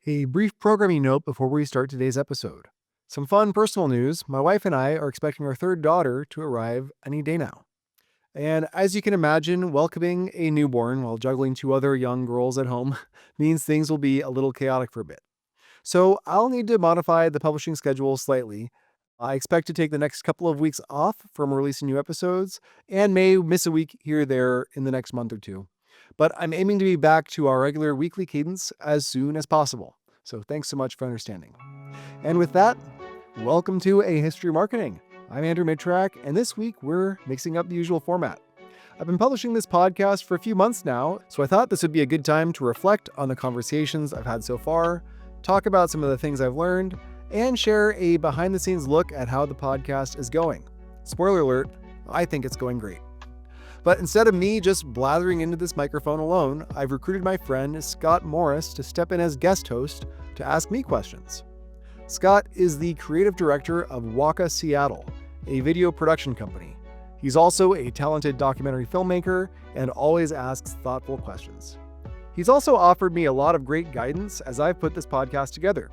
A brief programming note before we start today's episode. Some fun personal news. My wife and I are expecting our third daughter to arrive any day now. And as you can imagine, welcoming a newborn while juggling two other young girls at home means things will be a little chaotic for a bit. So I'll need to modify the publishing schedule slightly. I expect to take the next couple of weeks off from releasing new episodes and may miss a week here or there in the next month or two. But I'm aiming to be back to our regular weekly cadence as soon as possible. So thanks so much for understanding. And with that, welcome to A History of Marketing. I'm Andrew Mitrak, and this week we're mixing up the usual format. I've been publishing this podcast for a few months now, so I thought this would be a good time to reflect on the conversations I've had so far, talk about some of the things I've learned, and share a behind-the-scenes look at how the podcast is going. Spoiler alert, I think it's going great. But instead of me just blathering into this microphone alone, I've recruited my friend Scott Morris to step in as guest host to ask me questions. Scott is the creative director of Waka Seattle, a video production company. He's also a talented documentary filmmaker and always asks thoughtful questions. He's also offered me a lot of great guidance as I've put this podcast together.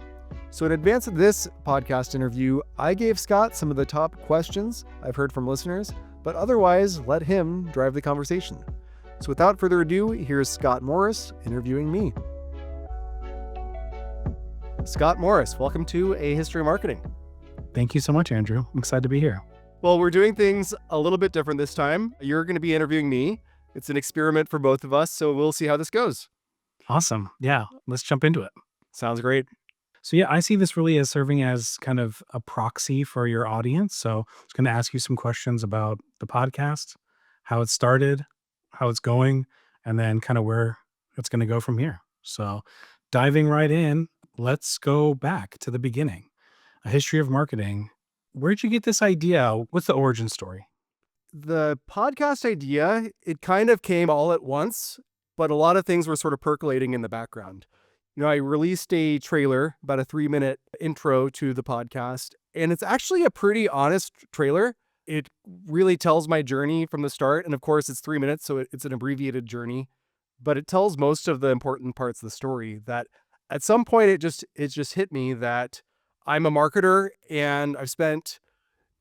So in advance of this podcast interview, I gave Scott some of the top questions I've heard from listeners, but otherwise let him drive the conversation. So without further ado, here's Scott Morris interviewing me. Scott Morris, welcome to A History of Marketing. Thank you so much, Andrew. I'm excited to be here. Well, we're doing things a little bit different this time. You're going to be interviewing me. It's an experiment for both of us, so we'll see how this goes. Awesome. Yeah, let's jump into it. Sounds great. So yeah, I see this really as serving as kind of a proxy for your audience. So I was going to ask you some questions about the podcast, how it started, how it's going, and then kind of where it's going to go from here. So diving right in, let's go back to the beginning. A history of marketing. Where'd you get this idea? What's the origin story? The podcast idea, it kind of came all at once, but a lot of things were sort of percolating in the background. I released a trailer, about a 3-minute intro to the podcast, and it's actually a pretty honest trailer. It really tells my journey from the start, and of course it's 3 minutes, so it's an abbreviated journey, but it tells most of the important parts of the story. That at some point it just hit me that I'm a marketer, and I've spent,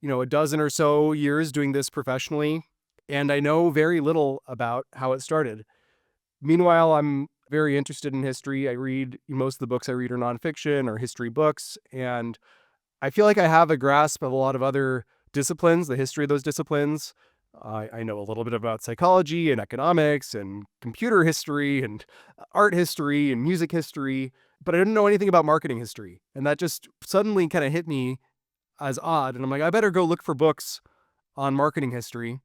a dozen or so years doing this professionally, and I know very little about how it started. Meanwhile, I'm very interested in history. I read, most of the books I read are nonfiction or history books, and I feel like I have a grasp of a lot of other disciplines, the history of those disciplines. I know a little bit about psychology and economics and computer history and art history and music history, but I didn't know anything about marketing history. And that just suddenly kind of hit me as odd. And I'm like, I better go look for books on marketing history.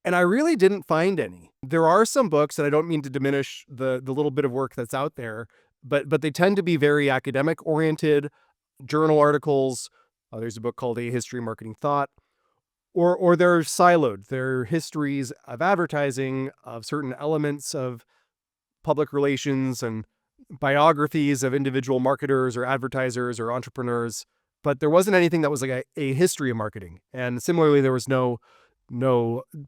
And I really didn't find any. There are some books, and I don't mean to diminish the little bit of work that's out there, but they tend to be very academic oriented, journal articles. There's a book called A History of Marketing Thought, or they're siloed. They're histories of advertising, of certain elements of public relations, and biographies of individual marketers or advertisers or entrepreneurs. But there wasn't anything that was like a history of marketing. And similarly, there was no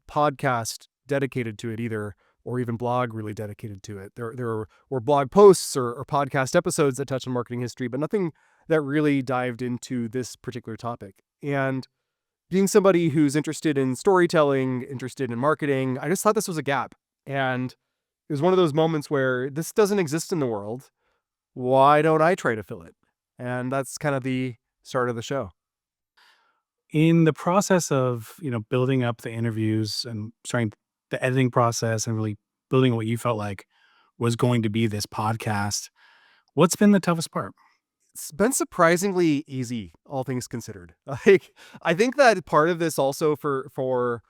podcast dedicated to it either, or even blog really dedicated to it. There were blog posts or podcast episodes that touched on marketing history, but nothing that really dived into this particular topic. And being somebody who's interested in storytelling, interested in marketing, I just thought this was a gap. And it was one of those moments where this doesn't exist in the world. Why don't I try to fill it? And that's kind of the start of the show. In the process of, building up the interviews and starting the editing process and really building what you felt like was going to be this podcast, what's been the toughest part? It's been surprisingly easy, all things considered. I think that part of this also for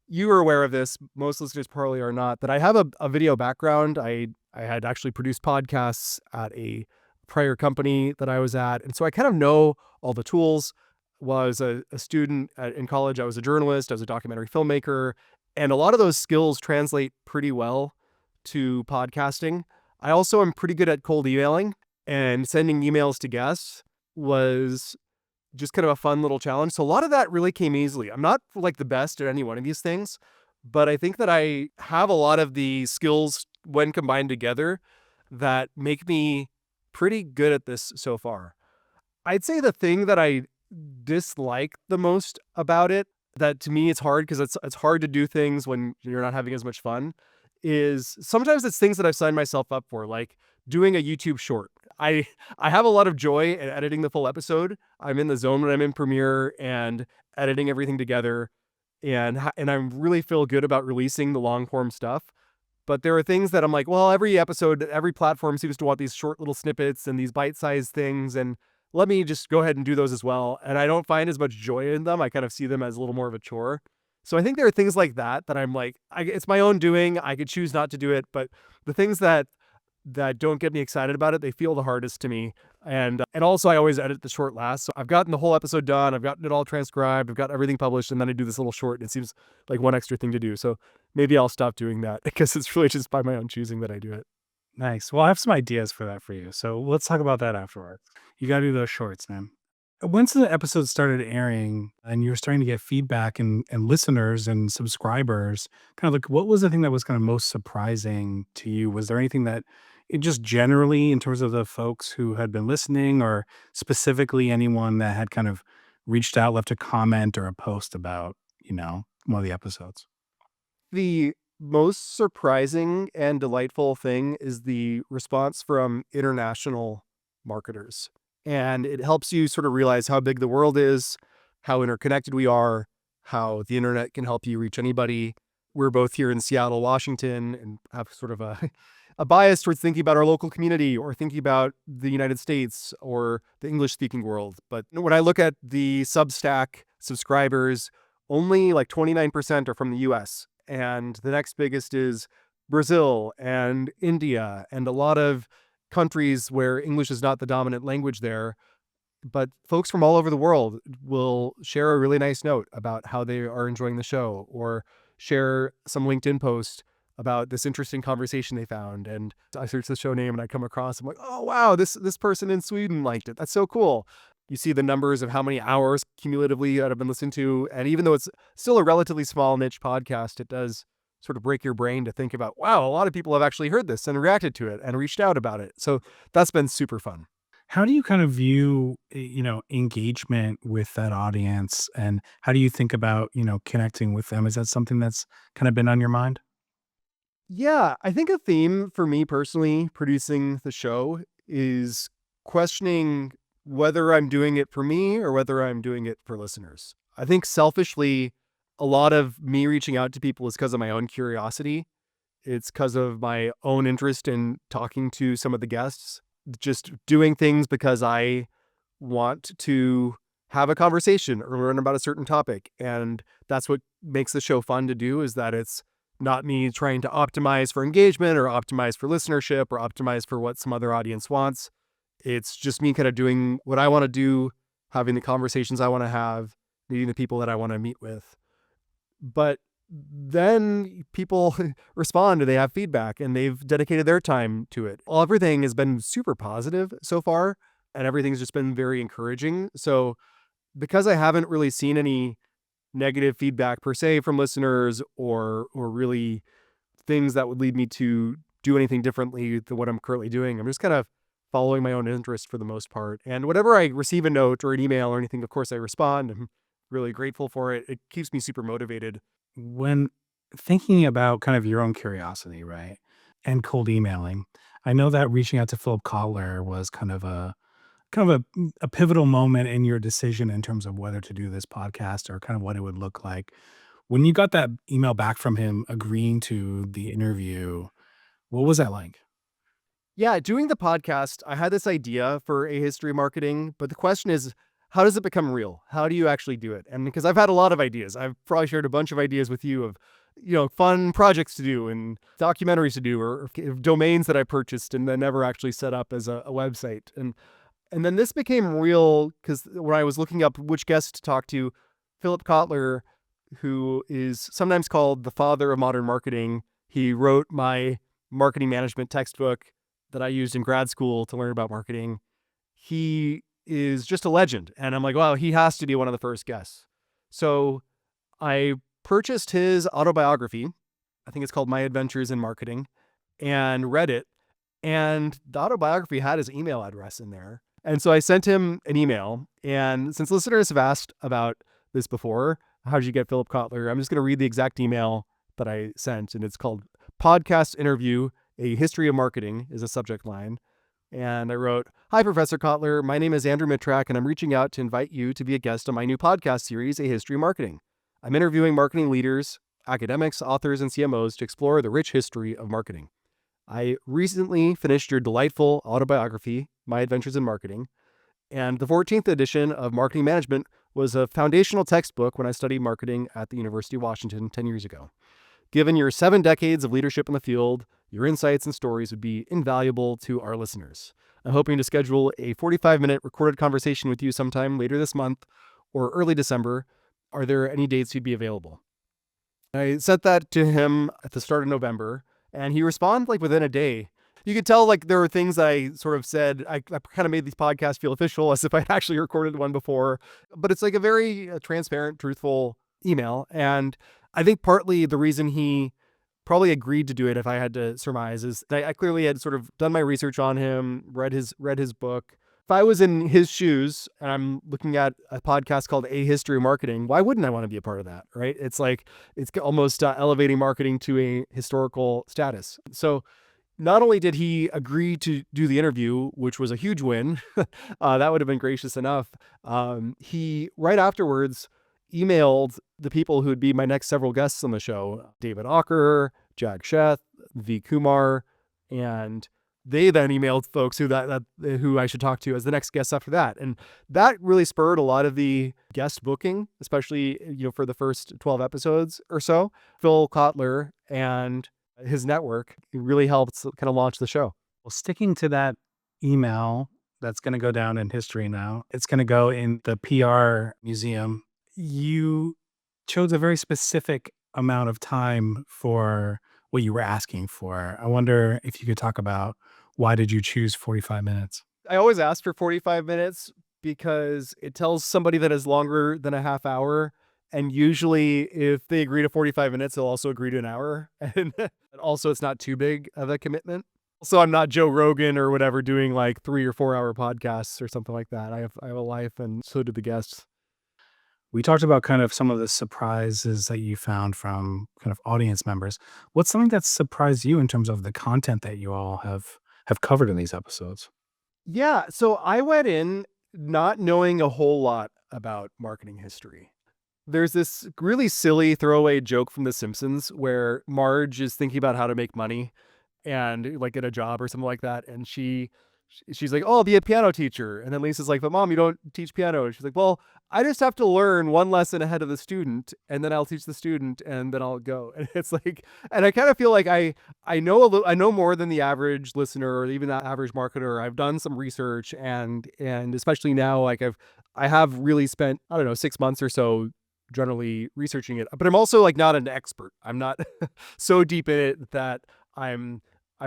you are aware of this, most listeners probably are not, that I have a video background. I had actually produced podcasts at a prior company that I was at. And so I kind of know all the tools. Was a student in college. I was a journalist. I was a documentary filmmaker. And a lot of those skills translate pretty well to podcasting. I also am pretty good at cold emailing, and sending emails to guests was just kind of a fun little challenge. So a lot of that really came easily. I'm not like the best at any one of these things, but I think that I have a lot of the skills when combined together that make me pretty good at this so far. I'd say the thing that I dislike the most about it, that to me it's hard because it's hard to do things when you're not having as much fun, is sometimes it's things that I've signed myself up for, like doing a YouTube short. I I have a lot of joy in editing the full episode. I'm in the zone when I'm in Premiere and editing everything together, and I really feel good about releasing the long form stuff. But there are things that I'm like, well, every episode, every platform seems to want these short little snippets and these bite-sized things, and let me just go ahead and do those as well. And I don't find as much joy in them. I kind of see them as a little more of a chore. So I think there are things like that that I'm like, it's my own doing. I could choose not to do it, but the things that don't get me excited about it, they feel the hardest to me. And also I always edit the short last. So I've gotten the whole episode done, I've gotten it all transcribed, I've got everything published, and then I do this little short, and it seems like one extra thing to do. So maybe I'll stop doing that because it's really just by my own choosing that I do it. Nice. Well, I have some ideas for that for you. So let's talk about that afterwards. You got to do those shorts, man. Once the episode started airing and you were starting to get feedback and listeners and subscribers, kind of like what was the thing that was kind of most surprising to you? Was there anything that it just generally in terms of the folks who had been listening or specifically anyone that had kind of reached out, left a comment or a post about, one of the episodes? The most surprising and delightful thing is the response from international marketers. And it helps you sort of realize how big the world is, how interconnected we are, how the internet can help you reach anybody. We're both here in Seattle, Washington, and have sort of a, a bias towards thinking about our local community or thinking about the United States or the English speaking world. But when I look at the Substack subscribers, only like 29% are from the US. And the next biggest is Brazil and India and a lot of countries where English is not the dominant language there. But folks from all over the world will share a really nice note about how they are enjoying the show or share some LinkedIn post about this interesting conversation they found. And I search the show name and I come across, I'm like, oh, wow, this person in Sweden liked it. That's so cool. You see the numbers of how many hours cumulatively that have been listened to. And even though it's still a relatively small niche podcast, it does sort of break your brain to think about, wow, a lot of people have actually heard this and reacted to it and reached out about it. So that's been super fun. How do you kind of view, engagement with that audience and how do you think about, connecting with them? Is that something that's kind of been on your mind? Yeah, I think a theme for me personally producing the show is questioning whether I'm doing it for me or whether I'm doing it for listeners. I think selfishly, a lot of me reaching out to people is because of my own curiosity. It's because of my own interest in talking to some of the guests, just doing things because I want to have a conversation or learn about a certain topic. And that's what makes the show fun to do, is that it's not me trying to optimize for engagement or optimize for listenership or optimize for what some other audience wants. It's just me kind of doing what I want to do, having the conversations I want to have, meeting the people that I want to meet with. But then people respond and they have feedback and they've dedicated their time to it. Well, everything has been super positive so far and everything's just been very encouraging. So because I haven't really seen any negative feedback per se from listeners or really things that would lead me to do anything differently than what I'm currently doing, I'm just kind of following my own interest for the most part. And whenever I receive a note or an email or anything, of course I respond. I'm really grateful for it. It keeps me super motivated. When thinking about kind of your own curiosity, right? And cold emailing, I know that reaching out to Philip Kotler was kind of a pivotal moment in your decision in terms of whether to do this podcast or kind of what it would look like. When you got that email back from him agreeing to the interview, what was that like? Yeah, doing the podcast, I had this idea for a history marketing, but the question is, how does it become real? How do you actually do it? And because I've had a lot of ideas, I've probably shared a bunch of ideas with you of, fun projects to do and documentaries to do or domains that I purchased and then never actually set up as a website. And then this became real because when I was looking up which guest to talk to, Philip Kotler, who is sometimes called the father of modern marketing, he wrote my marketing management textbook that I used in grad school to learn about marketing. He is just a legend. And I'm like, wow, he has to be one of the first guests. So I purchased his autobiography. I think it's called My Adventures in Marketing, and read it. And the autobiography had his email address in there. And so I sent him an email. And since listeners have asked about this before, how did you get Philip Kotler? I'm just going to read the exact email that I sent. And it's called Podcast Interview, A History of Marketing is a subject line. And I wrote, "Hi, Professor Kotler. My name is Andrew Mitrak, and I'm reaching out to invite you to be a guest on my new podcast series, A History of Marketing. I'm interviewing marketing leaders, academics, authors, and CMOs to explore the rich history of marketing. I recently finished your delightful autobiography, My Adventures in Marketing, and the 14th edition of Marketing Management was a foundational textbook when I studied marketing at the University of Washington 10 years ago. Given your 7 decades of leadership in the field, your insights and stories would be invaluable to our listeners. I'm hoping to schedule a 45-minute recorded conversation with you sometime later this month or early December. Are there any dates you'd be available?" I sent that to him at the start of November, and he responded like within a day. You could tell like there were things I sort of said. I kind of made these podcasts feel official as if I'd actually recorded one before, but it's like a very transparent, truthful email. And I think partly the reason he probably agreed to do it, if I had to surmise, is that I clearly had sort of done my research on him, read his book. If I was in his shoes and I'm looking at a podcast called A History of Marketing, why wouldn't I want to be a part of that, right? It's like it's almost elevating marketing to a historical status. So not only did he agree to do the interview, which was a huge win, that would have been gracious enough. He right afterwards emailed the people who would be my next several guests on the show: David Ocker, Jack Sheth, V. Kumar, and they then emailed folks who I should talk to as the next guests after that. And that really spurred a lot of the guest booking, especially, for the first 12 episodes or so. Phil Kotler and his network really helped kind of launch the show. Well, sticking to that email that's going to go down in history now, it's going to go in the PR museum. You chose a very specific amount of time for what you were asking for. I wonder if you could talk about why did you choose 45 minutes? I always ask for 45 minutes because it tells somebody that is longer than a half hour. And usually if they agree to 45 minutes, they'll also agree to an hour. And also it's not too big of a commitment. So I'm not Joe Rogan or whatever doing like 3 or 4 hour podcasts or something like that. I have a life, and so do the guests. We talked about kind of some of the surprises that you found from kind of audience members. What's something that surprised you in terms of the content that you all have covered in these episodes? Yeah. So I went in not knowing a whole lot about marketing history. There's this really silly throwaway joke from The Simpsons where Marge is thinking about how to make money and like get a job or something like that. And she's like, "Oh, I'll be a piano teacher." And then Lisa's like, "But Mom, you don't teach piano." And she's like, "Well, I just have to learn one lesson ahead of the student, and then I'll teach the student, and then I'll go." And it's like, and I kind of feel like I know I know more than the average listener or even the average marketer. I've done some research, and especially now, like I have really spent, I don't know, 6 months or so generally researching it. But I'm also like not an expert. I'm not so deep in it that I'm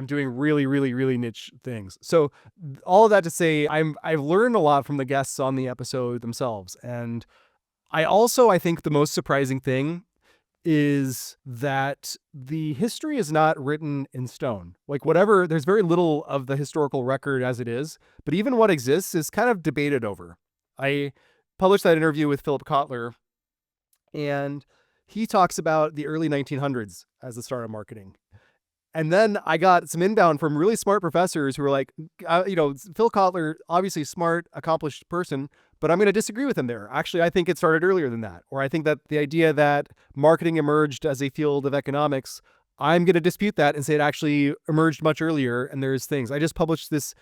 doing really, really, really niche things. So all of that to say, I've learned a lot from the guests on the episode themselves. And I think the most surprising thing is that the history is not written in stone. Like whatever, there's very little of the historical record as it is, but even what exists is kind of debated over. I published that interview with Philip Kotler, and he talks about the early 1900s as the start of marketing. And then I got some inbound from really smart professors who were like, Phil Kotler, obviously smart, accomplished person, but I'm going to disagree with him there. Actually, I think it started earlier than that. Or I think that the idea that marketing emerged as a field of economics, I'm going to dispute that and say it actually emerged much earlier. And there's things. I just published this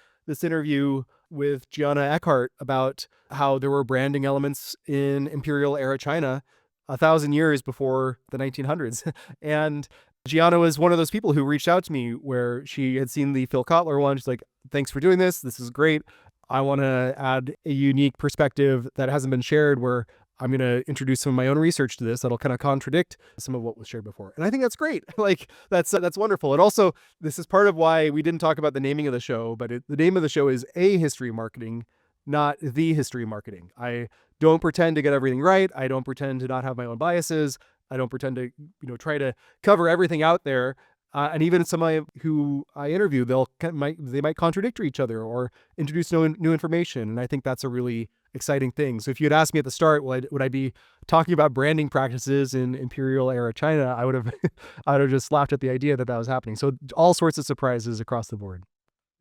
interview with Gianna Eckhart about how there were branding elements in imperial era China 1,000 years before the 1900s. And Gianna was one of those people who reached out to me where she had seen the Phil Kotler one. She's like, "Thanks for doing this. This is great. I want to add a unique perspective that hasn't been shared, where I'm going to introduce some of my own research to this that'll kind of contradict some of what was shared before." And I think that's great. Like that's wonderful. And also, this is part of why we didn't talk about the naming of the show, but the name of the show is A History of Marketing, not The History of Marketing. I don't pretend to get everything right. I don't pretend to not have my own biases. I don't pretend to, try to cover everything out there. And even somebody who I interview, they might contradict each other or introduce new information. And I think that's a really exciting thing. So if you had asked me at the start, would I be talking about branding practices in imperial era China? I would have, I would have just laughed at the idea that that was happening. So all sorts of surprises across the board.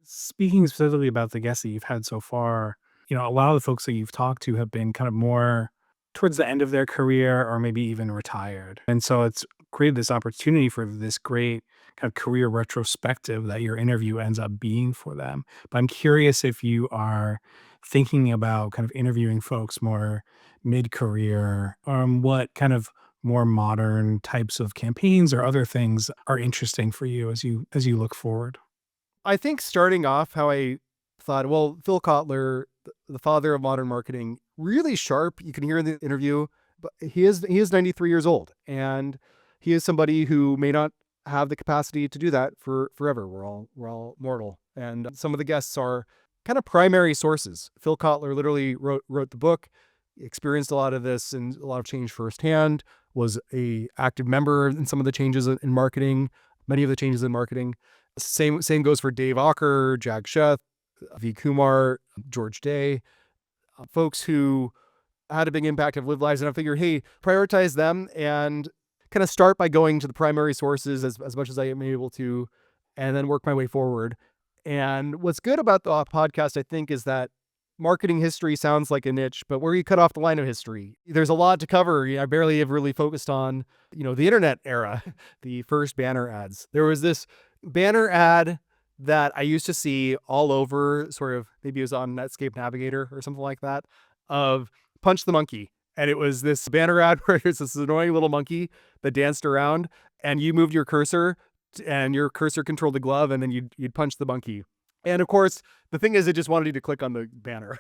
Speaking specifically about the guests that you've had so far, a lot of the folks that you've talked to have been kind of more towards the end of their career or maybe even retired. And so it's created this opportunity for this great kind of career retrospective that your interview ends up being for them. But I'm curious if you are thinking about kind of interviewing folks more mid-career, what kind of more modern types of campaigns or other things are interesting for you as you look forward. I think starting off how I thought, well, Phil Kotler, the father of modern marketing, really sharp. You can hear in the interview, but he is 93 years old, and he is somebody who may not have the capacity to do that for forever. We're all mortal, and some of the guests are kind of primary sources. Phil Kotler literally wrote the book, experienced a lot of this and a lot of change firsthand. Was a active member in some of the changes in marketing, many of the changes in marketing. Same goes for Dave Ocker, Jag Sheth, V. Kumar, George Day, folks who had a big impact, have lived lives. And I figure, hey, prioritize them and kind of start by going to the primary sources as much as I am able to, and then work my way forward. And what's good about the podcast, I think, is that marketing history sounds like a niche, but where you cut off the line of history, there's a lot to cover. I barely have really focused on, the internet era, the first banner ads. There was this banner ad that I used to see all over, sort of, maybe it was on Netscape Navigator or something like that, of Punch the Monkey. And it was this banner ad where there's this annoying little monkey that danced around, and you moved your cursor and your cursor controlled the glove, and then you'd punch the monkey. And of course, the thing is, it just wanted you to click on the banner.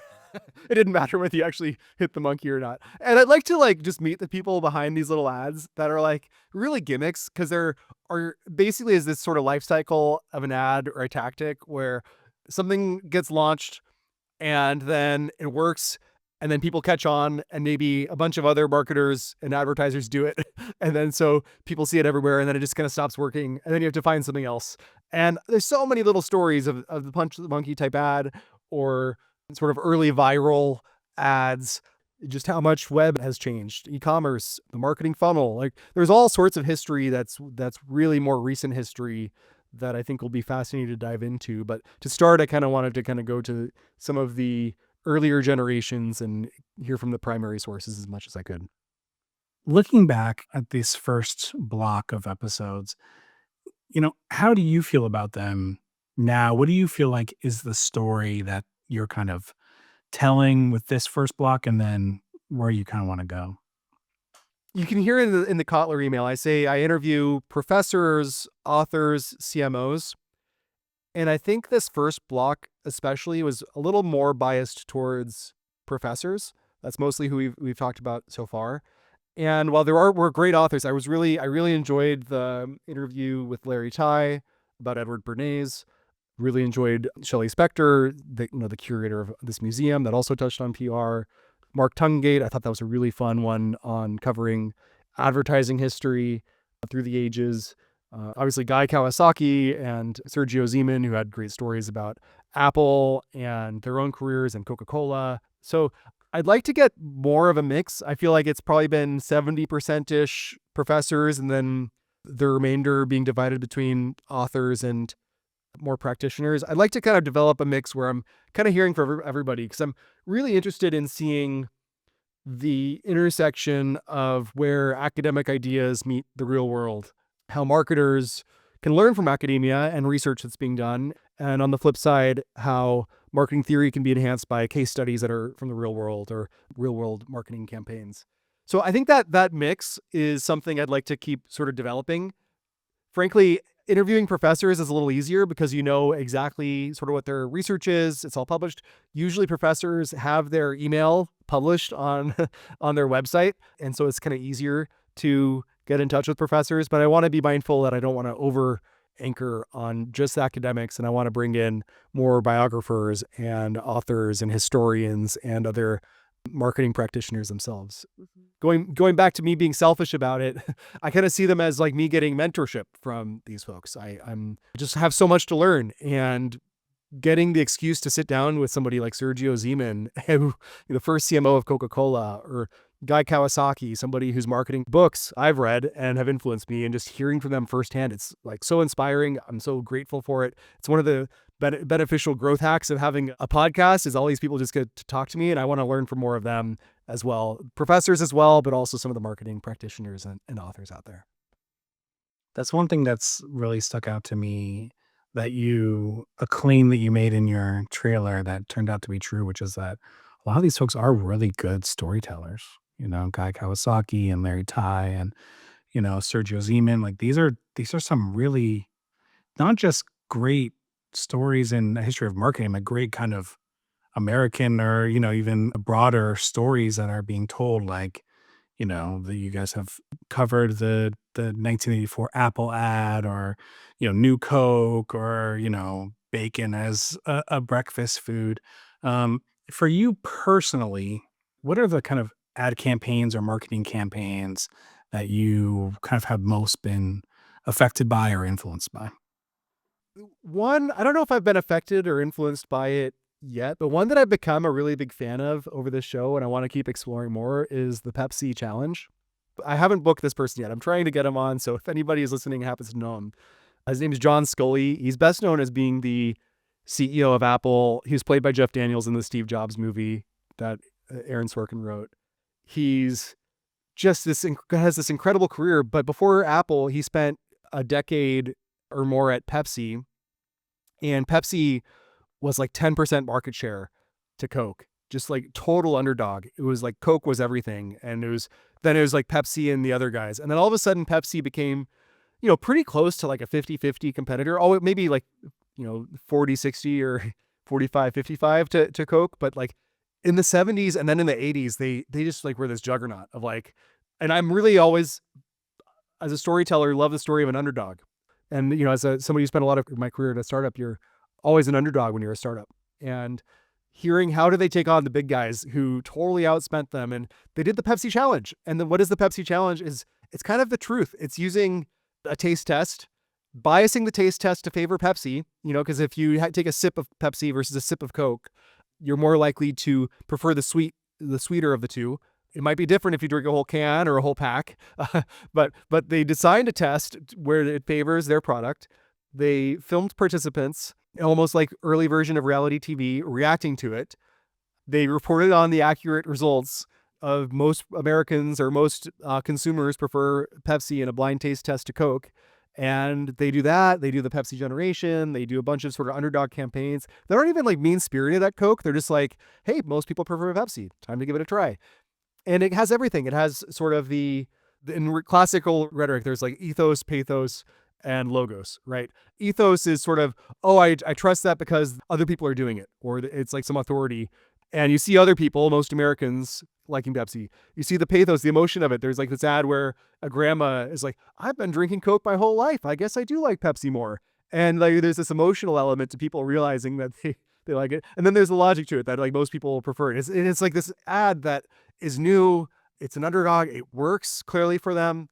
It didn't matter whether you actually hit the monkey or not. And I'd like to just meet the people behind these little ads that are really gimmicks, because they're are basically is this sort of life cycle of an ad or a tactic where something gets launched and then it works, and then people catch on, and maybe a bunch of other marketers and advertisers do it. And then so people see it everywhere, and then it just kind of stops working, and then you have to find something else. And there's so many little stories of the punch the monkey type ad, or sort of early viral ads, just how much web has changed, e-commerce, the marketing funnel. There's all sorts of history that's really more recent history that I think will be fascinating to dive into. But to start, I kind of wanted to kind of go to some of the earlier generations and hear from the primary sources as much as I could. Looking back at this first block of episodes, how do you feel about them now? What do you feel like is the story that you're kind of telling with this first block, and then where you kind of want to go? You can hear in the Kotler email, I say I interview professors, authors, CMOs. And I think this first block especially was a little more biased towards professors. That's mostly who we've talked about so far. And while were great authors, I really enjoyed the interview with Larry Tai about Edward Bernays. Really enjoyed Shelley Spector, the curator of this museum, that also touched on PR. Mark Tungate, I thought that was a really fun one on covering advertising history through the ages. Obviously, Guy Kawasaki and Sergio Zeman, who had great stories about Apple and their own careers, and Coca-Cola. So I'd like to get more of a mix. I feel like it's probably been 70%-ish professors, and then the remainder being divided between authors and more practitioners. I'd like to kind of develop a mix where I'm kind of hearing from everybody, because I'm really interested in seeing the intersection of where academic ideas meet the real world, how marketers can learn from academia and research that's being done, and on the flip side, how marketing theory can be enhanced by case studies that are from the real world or real world marketing campaigns. So I think that mix is something I'd like to keep sort of developing. Frankly, interviewing professors is a little easier because you know exactly sort of what their research is. It's all published. Usually professors have their email published on on their website, and so it's kind of easier to get in touch with professors. But I want to be mindful that I don't want to over anchor on just academics, and I want to bring in more biographers and authors and historians and other marketing practitioners themselves. Going back to me being selfish about it, I kind of see them as like me getting mentorship from these folks. I'm just have so much to learn, and getting the excuse to sit down with somebody like Sergio Zeman, who, the first CMO of Coca-Cola, or Guy Kawasaki, somebody whose marketing books I've read and have influenced me, and just hearing from them firsthand, it's like so inspiring. I'm so grateful for it. It's one of the beneficial growth hacks of having a podcast is all these people just get to talk to me, and I want to learn from more of them as well. Professors as well, but also some of the marketing practitioners and authors out there. That's one thing that's really stuck out to me, that a claim that you made in your trailer that turned out to be true, which is that a lot of these folks are really good storytellers. Guy Kawasaki and Larry Tai and, Sergio Zeman. Like these are some really not just great stories in the history of marketing, but great kind of American or, even broader stories that are being told. Like, that you guys have covered the 1984 Apple ad, or, new Coke, or, bacon as a breakfast food. For you personally, what are the kind of ad campaigns or marketing campaigns that you kind of have most been affected by or influenced by? One, I don't know if I've been affected or influenced by it yet, but one that I've become a really big fan of over this show, and I want to keep exploring more, is the Pepsi challenge. I haven't booked this person yet. I'm trying to get him on, so if anybody is listening happens to know him, his name is John Scully. He's best known as being the CEO of Apple. He was played by Jeff Daniels in the Steve Jobs movie that Aaron Sorkin wrote. He's just has this incredible career, but before Apple, he spent a decade or more at Pepsi, and Pepsi was like 10% market share to Coke, just like total underdog. It was like Coke was everything, and it was like Pepsi and the other guys. And then all of a sudden Pepsi became, pretty close to like a 50-50 competitor. Oh, maybe like, 40-60 or 45-55 to Coke, but like in the 70s and then in the 80s, they just like were this juggernaut of like, and I'm really always, as a storyteller, love the story of an underdog. And, as somebody who spent a lot of my career at a startup, you're always an underdog when you're a startup. And hearing how do they take on the big guys who totally outspent them. And they did the Pepsi challenge. And then what is the Pepsi challenge is it's kind of the truth. It's using a taste test, biasing the taste test to favor Pepsi, because if you take a sip of Pepsi versus a sip of Coke, you're more likely to prefer the sweeter of the two. It might be different if you drink a whole can or a whole pack, but they designed a test where it favors their product. They filmed participants, almost like early version of reality TV, reacting to it. They reported on the accurate results of most Americans or most consumers prefer Pepsi in a blind taste test to Coke. And they do that. They do the Pepsi generation. They do a bunch of sort of underdog campaigns. They aren't even like mean spirited at Coke. They're just like, hey, most people prefer Pepsi. Time to give it a try. And it has everything. It has sort of in classical rhetoric, there's like ethos, pathos, and logos, right? Ethos is sort of, oh, I trust that because other people are doing it, or it's like some authority. And you see other people, most Americans, liking Pepsi. You see the pathos, the emotion of it. There's like this ad where a grandma is like, I've been drinking Coke my whole life. I guess I do like Pepsi more. And like there's this emotional element to people realizing that they like it. And then there's the logic to it that like most people prefer it. It's like this ad that is new. It's an underdog. It works clearly for them.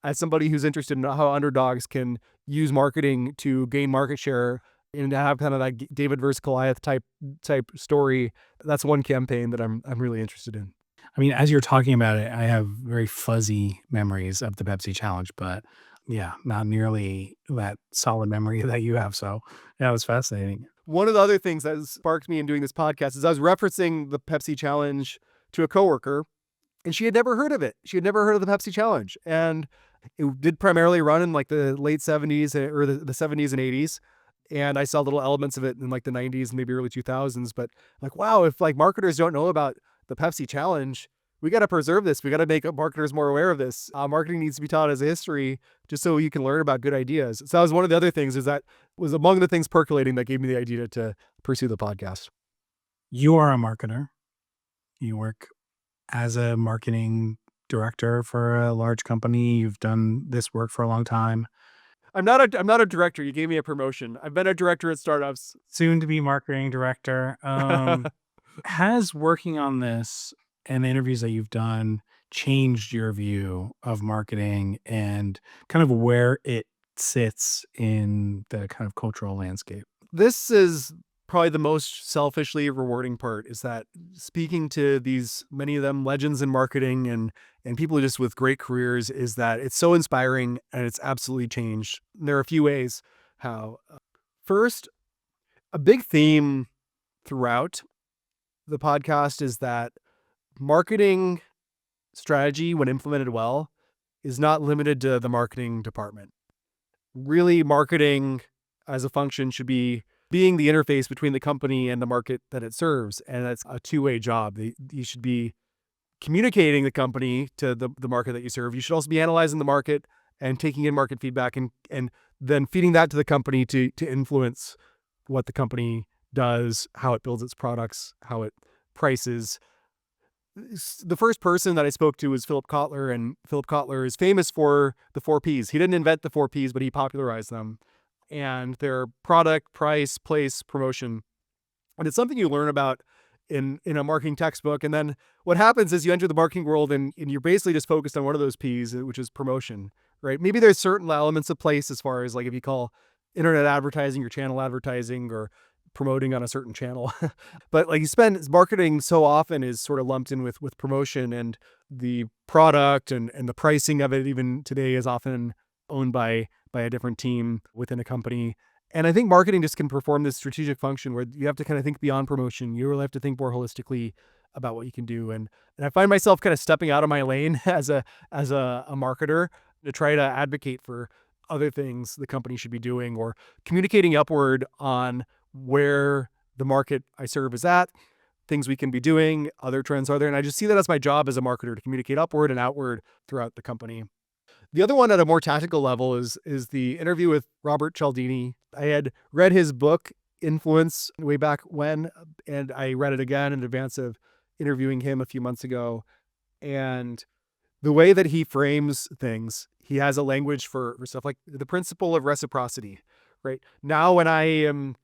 As somebody who's interested in how underdogs can use marketing to gain market share and to have kind of that David versus Goliath type story, that's one campaign that I'm really interested in. I mean, as you're talking about it, I have very fuzzy memories of the Pepsi challenge, but yeah, not nearly that solid memory that you have. So yeah, it was fascinating. One of the other things that sparked me in doing this podcast is I was referencing the Pepsi challenge to a coworker, and she had never heard of it. She had never heard of the Pepsi challenge. And it did primarily run in like the late 70s or the 70s and 80s. And I saw little elements of it in like the 90s and maybe early 2000s. But like, wow, if like marketers don't know about the Pepsi challenge, we got to preserve this. We got to make marketers more aware of this. Marketing needs to be taught as a history just so you can learn about good ideas. So that was one of the other things, is that was among the things percolating that gave me the idea to pursue the podcast. You are a marketer. You work as a marketing director for a large company. You've done this work for a long time. I'm not a director. You gave me a promotion. I've been a director at startups. Soon to be marketing director. Has working on this and the interviews that you've done changed your view of marketing and kind of where it sits in the kind of cultural landscape? This is probably the most selfishly rewarding part, is that speaking to these, many of them legends in marketing and people just with great careers, is that it's so inspiring and it's absolutely changed. There are a few ways how. First, a big theme throughout the podcast is that marketing strategy, when implemented well, is not limited to the marketing department. Really, marketing as a function should be being the interface between the company and the market that it serves. And that's a two-way job. You should be communicating the company to the market that you serve. You should also be analyzing the market and taking in market feedback and then feeding that to the company to influence what the company does, how it builds its products, how it prices. The first person that I spoke to was Philip Kotler, and Philip Kotler is famous for the 4 Ps. He didn't invent the 4 Ps, but he popularized them. And they're product, price, place, promotion. And it's something you learn about in a marketing textbook. And then what happens is you enter the marketing world and you're basically just focused on one of those Ps, which is promotion, right? Maybe there's certain elements of place as far as like if you call internet advertising or channel advertising or promoting on a certain channel. But like you spend marketing so often is sort of lumped in with promotion, and the product and the pricing of it even today is often owned by a different team within a company. And I think marketing just can perform this strategic function where you have to kind of think beyond promotion. You really have to think more holistically about what you can do. And I find myself kind of stepping out of my lane as a marketer to try to advocate for other things the company should be doing, or communicating upward on where the market I serve is at, things we can be doing, other trends are there. And I just see that as my job as a marketer, to communicate upward and outward throughout the company. The other one at a more tactical level is the interview with Robert Cialdini. I had read his book Influence way back when, and I read it again in advance of interviewing him a few months ago. And the way that he frames things, he has a language for stuff like the principle of reciprocity, right? Now, when I am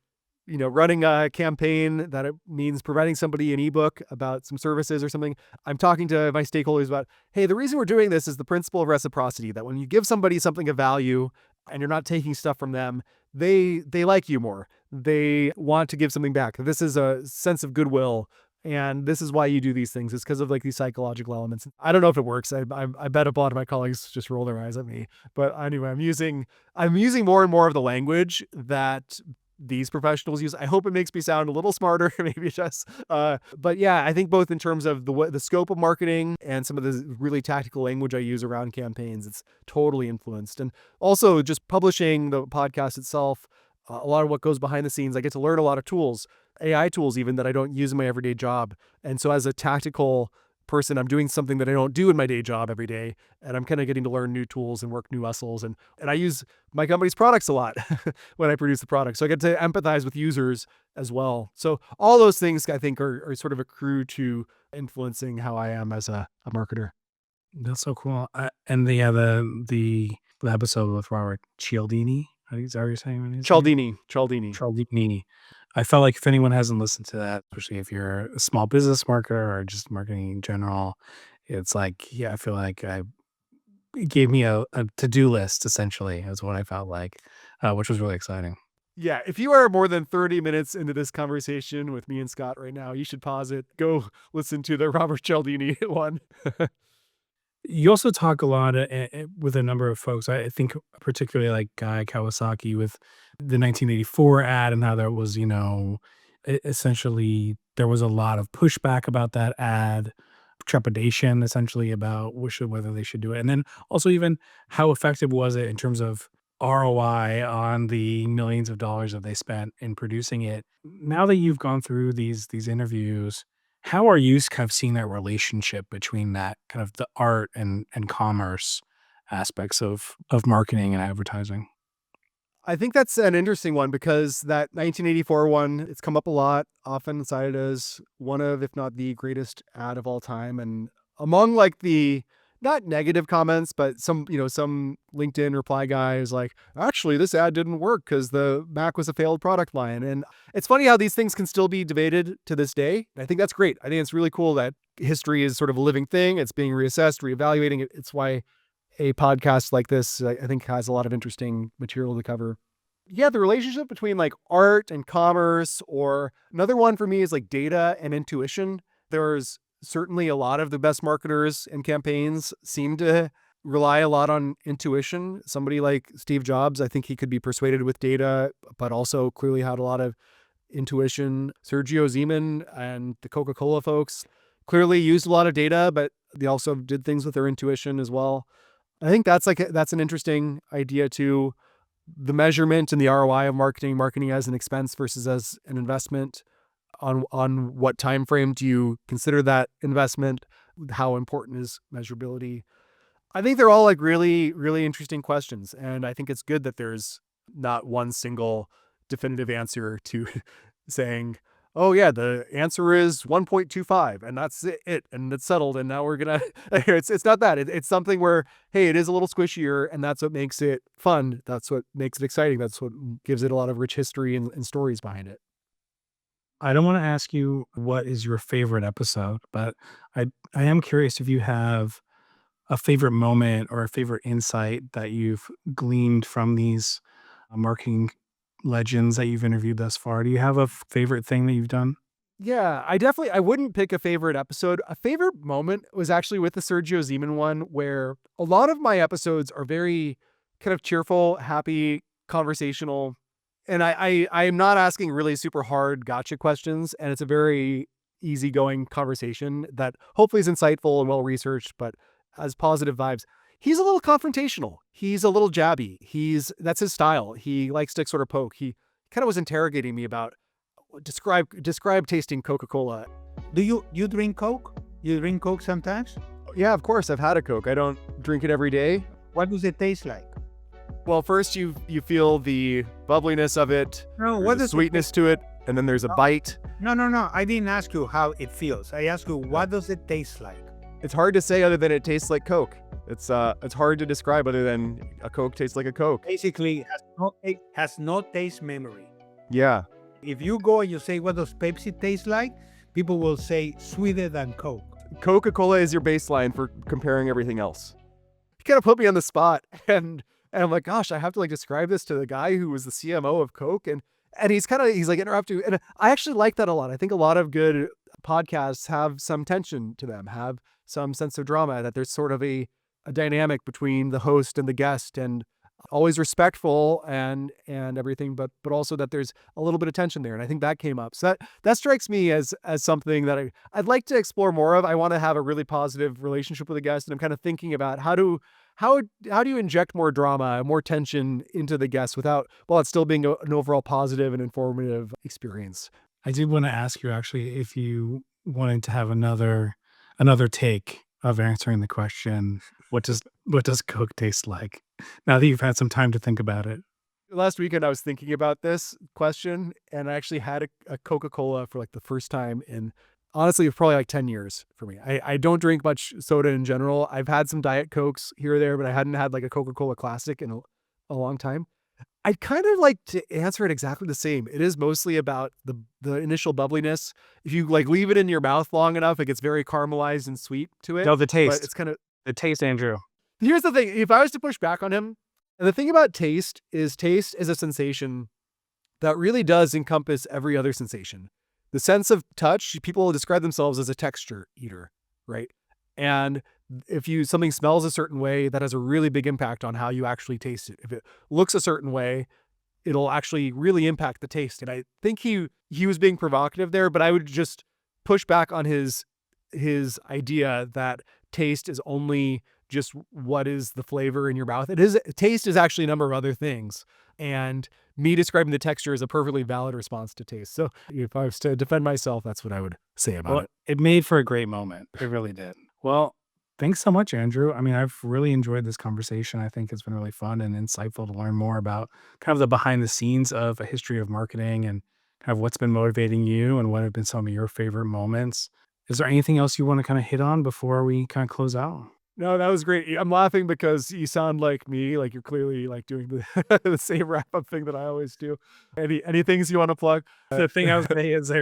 running a campaign that it means providing somebody an ebook about some services or something, I'm talking to my stakeholders about, hey, the reason we're doing this is the principle of reciprocity, that when you give somebody something of value and you're not taking stuff from them, they like you more. They want to give something back. This is a sense of goodwill. And this is why you do these things. It's because of like these psychological elements. I don't know if it works. I bet a lot of my colleagues just roll their eyes at me. But anyway, I'm using more and more of the language that these professionals use. I hope it makes me sound a little smarter, maybe just. But yeah, I think both in terms of the scope of marketing and some of the really tactical language I use around campaigns, it's totally influenced. And also just publishing the podcast itself, a lot of what goes behind the scenes, I get to learn a lot of tools, AI tools even, that I don't use in my everyday job. And so as a tactical person, I'm doing something that I don't do in my day job every day. And I'm kind of getting to learn new tools and work new muscles. And I use my company's products a lot when I produce the product. So I get to empathize with users as well. So all those things I think are sort of accrue to influencing how I am as a marketer. That's so cool. And the episode with Robert Cialdini, I think is that how you're saying his name? Cialdini. Cialdini. I felt like if anyone hasn't listened to that, especially if you're a small business marketer or just marketing in general, it's like, yeah, I feel like it gave me a to-do list essentially is what I felt like, which was really exciting. Yeah, if you are more than 30 minutes into this conversation with me and Scott right now, you should pause it. Go listen to the Robert Cialdini one. You also talk a lot with a number of folks. I think particularly like Guy Kawasaki with the 1984 ad and how there was, essentially there was a lot of pushback about that ad, trepidation essentially about whether they should do it. And then also even how effective was it in terms of ROI on the millions of dollars that they spent in producing it. Now that you've gone through these interviews, how are you kind of seeing that relationship between that kind of the art and commerce aspects of marketing and advertising? I think that's an interesting one because that 1984 one, it's come up a lot, often cited as one of, if not the greatest ad of all time. And among like the not negative comments, but some LinkedIn reply guy is like, actually, this ad didn't work because the Mac was a failed product line. And it's funny how these things can still be debated to this day. I think that's great. I think it's really cool that history is sort of a living thing. It's being reassessed, reevaluating it. It's why a podcast like this, I think, has a lot of interesting material to cover. Yeah, the relationship between like art and commerce, or another one for me is like data and intuition. There's certainly a lot of the best marketers and campaigns seem to rely a lot on intuition. Somebody like Steve Jobs, I think he could be persuaded with data, but also clearly had a lot of intuition. Sergio Zeman and the Coca-Cola folks clearly used a lot of data, but they also did things with their intuition as well. I think that's an interesting idea too. The measurement and the ROI of marketing as an expense versus as an investment. On what time frame do you consider that investment? How important is measurability? I think they're all like really, really interesting questions. And I think it's good that there's not one single definitive answer to saying, oh yeah, the answer is 1.25 and that's it. And it's settled. And now we're going to, it's not that. It's something where, hey, it is a little squishier and that's what makes it fun. That's what makes it exciting. That's what gives it a lot of rich history and stories behind it. I don't want to ask you what is your favorite episode, but I am curious if you have a favorite moment or a favorite insight that you've gleaned from these marketing legends that you've interviewed thus far. Do you have a favorite thing that you've done? Yeah, I wouldn't pick a favorite episode. A favorite moment was actually with the Sergio Zeman one, where a lot of my episodes are very kind of cheerful, happy, conversational. And I am not asking really super hard gotcha questions. And it's a very easygoing conversation that hopefully is insightful and well researched, but has positive vibes. He's a little confrontational. He's a little jabby. That's his style. He likes to sort of poke. He kind of was interrogating me about describe tasting Coca-Cola. Do you drink Coke? You drink Coke sometimes? Yeah, of course. I've had a Coke. I don't drink it every day. What does it taste like? Well, first you feel the bubbliness of it, No, there's what a does sweetness to it, and then there's a bite. No, no, no. I didn't ask you how it feels. I asked you what does it taste like? It's hard to say other than it tastes like Coke. It's hard to describe other than a Coke tastes like a Coke. Basically, has no taste memory. Yeah. If you go and you say what does Pepsi taste like, people will say sweeter than Coke. Coca-Cola is your baseline for comparing everything else. You kind of put me on the spot, and I'm like, gosh, I have to like describe this to the guy who was the CMO of Coke, and he's like interrupting, and I actually like that a lot. I think a lot of good podcasts have some tension to them, have some sense of drama, that there's sort of a dynamic between the host and the guest, and always respectful and everything, but also that there's a little bit of tension there. And I think that came up. So that strikes me as something that I'd like to explore more of. I want to have a really positive relationship with a guest. And I'm kind of thinking about how do you inject more drama, more tension into the guest while it's still being an overall positive and informative experience. I did want to ask you actually if you wanted to have another take of answering the question, what does Coke taste like? Now that you've had some time to think about it. Last weekend, I was thinking about this question, and I actually had a Coca-Cola for like the first time in, honestly, probably like 10 years for me. I don't drink much soda in general. I've had some Diet Cokes here or there, but I hadn't had like a Coca-Cola Classic in a long time. I'd kind of like to answer it exactly the same. It is mostly about the initial bubbliness. If you like leave it in your mouth long enough, it gets very caramelized and sweet to it. No, the taste. But it's kind of The taste, Andrew. Here's the thing. If I was to push back on him, and the thing about taste is a sensation that really does encompass every other sensation. The sense of touch, people describe themselves as a texture eater, right? And if something smells a certain way, that has a really big impact on how you actually taste it. If it looks a certain way, it'll actually really impact the taste. And I think he was being provocative there, but I would just push back on his idea that taste is only just what is the flavor in your mouth. Taste is actually a number of other things. And me describing the texture is a perfectly valid response to taste. So if I was to defend myself, that's what I would say about it. It made for a great moment. It really did. Well, thanks so much, Andrew. I mean, I've really enjoyed this conversation. I think it's been really fun and insightful to learn more about kind of the behind the scenes of a history of marketing and kind of what's been motivating you and what have been some of your favorite moments. Is there anything else you want to kind of hit on before we kind of close out? No, that was great. I'm laughing because you sound like me, like you're clearly like doing the same wrap up thing that I always do. Any things you want to plug? The thing I was saying is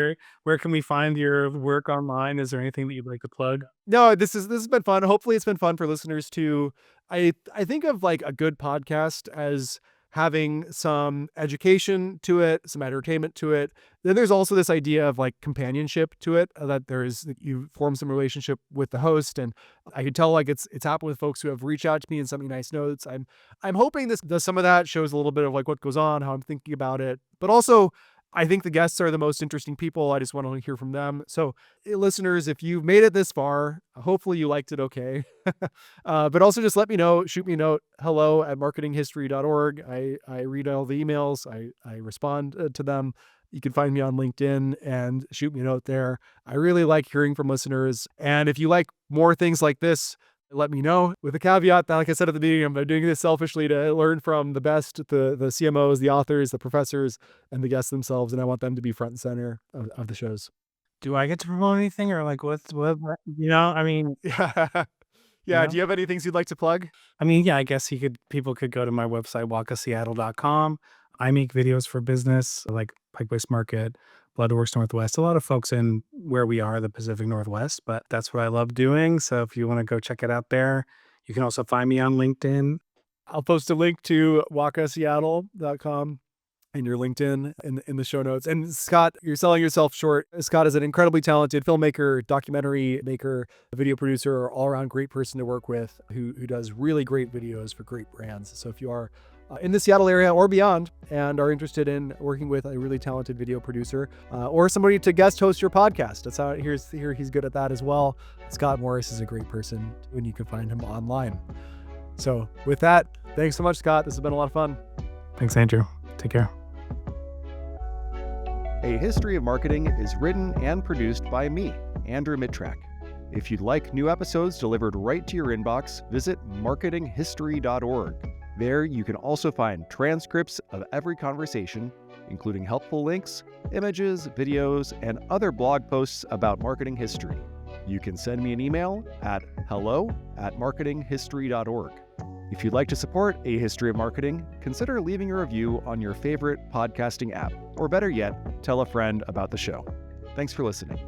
where can we find your work online? Is there anything that you'd like to plug? No, this has been fun. Hopefully it's been fun for listeners too. I think of like a good podcast as having some education to it, some entertainment to it. Then there's also this idea of like companionship to it, that you form some relationship with the host. And I can tell like it's happened with folks who have reached out to me and sent me nice notes. I'm hoping this does some of that, shows a little bit of like what goes on, how I'm thinking about it. But also I think the guests are the most interesting people. I just want to hear from them. So listeners, if you've made it this far, hopefully you liked it okay. But also just let me know, shoot me a note, hello@marketinghistory.org. I read all the emails. I respond to them. You can find me on LinkedIn and shoot me a note there. I really like hearing from listeners. And if you like more things like this, let me know, with a caveat that, like I said at the beginning, I'm doing this selfishly to learn from the best, the CMOs, the authors, the professors, and the guests themselves. And I want them to be front and center of the shows. Do I get to promote anything, or like what, I mean, Yeah. Yeah. Do you have any things you'd like to plug? yeah, I guess people could go to my website, wakaseattle.com. I make videos for business like Pike Place Market, Bloodworks Northwest, a lot of folks in where we are, the Pacific Northwest, but that's what I love doing. So if you want to go check it out there, you can also find me on LinkedIn. I'll post a link to wakaseattle.com and your LinkedIn in the show notes. And Scott, you're selling yourself short. Scott is an incredibly talented filmmaker, documentary maker, video producer, all around great person to work with who does really great videos for great brands. So if you are in the Seattle area or beyond and are interested in working with a really talented video producer or somebody to guest host your podcast, that's how he's good at that as well. Scott Morris is a great person and you can find him online. So with that, thanks so much, Scott. This has been a lot of fun. Thanks, Andrew. Take care. A History of Marketing is written and produced by me, Andrew Mittrak. If you'd like new episodes delivered right to your inbox, visit marketinghistory.org. There you can also find transcripts of every conversation, including helpful links, images, videos, and other blog posts about marketing history. You can send me an email at hello@marketinghistory.org. If you'd like to support A History of Marketing, consider leaving a review on your favorite podcasting app, or better yet, tell a friend about the show. Thanks for listening.